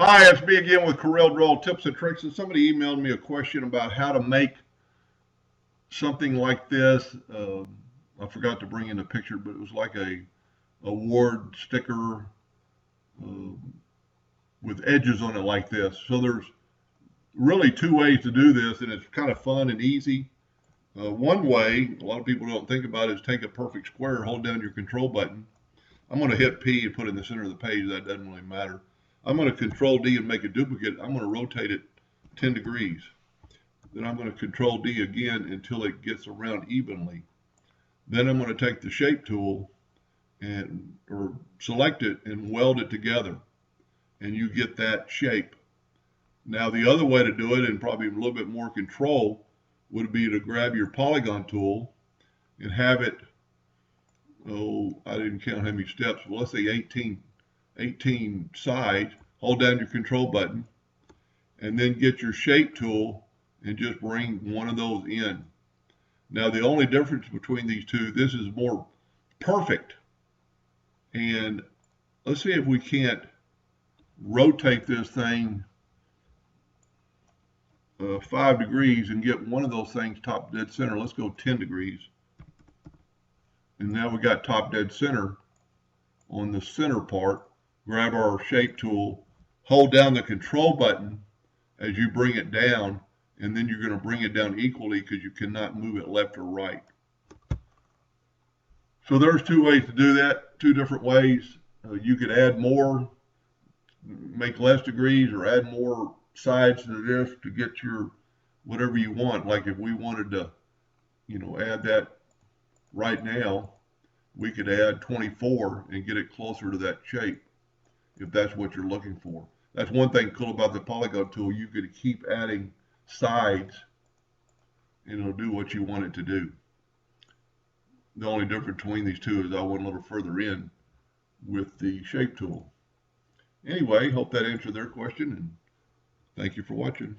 Hi, it's me again with Corel Draw Tips and Tricks. And somebody emailed me a question about how to make something like this. I forgot to bring in a picture, but it was like a award sticker uh, with edges on it like this. So there's really two ways to do this, and it's kind of fun and easy. One way, a lot of people don't think about it, is take a perfect square, hold down your control button. I'm going to hit P and put it in the center of the page. That doesn't really matter. I'm going to control D and make a duplicate. I'm going to rotate it 10 degrees. Then I'm going to control D again until it gets around evenly. Then I'm going to take the shape tool or select it and weld it together, and you get that shape. Now the other way to do it, and probably a little bit more control, would be to grab your polygon tool and have it, I didn't count how many steps, but let's say 18 sides. Hold down your control button and then get your shape tool and just bring one of those in. Now the only difference between these two, this is more perfect. And let's see if we can't rotate this thing 5 degrees and get one of those things top dead center. Let's go 10 degrees. And now we got top dead center on the center part. Grab our shape tool, hold down the control button as you bring it down, and then you're going to bring it down equally because you cannot move it left or right. So there's two ways to do that, two different ways. You could add more, make less degrees, or add more sides to this to get your whatever you want. Like if we wanted to, add that right now, we could add 24 and get it closer to that shape if that's what you're looking for. That's one thing cool about the polygon tool. You could keep adding sides and it'll do what you want it to do. The only difference between these two is I went a little further in with the shape tool. Anyway, hope that answered their question, and thank you for watching.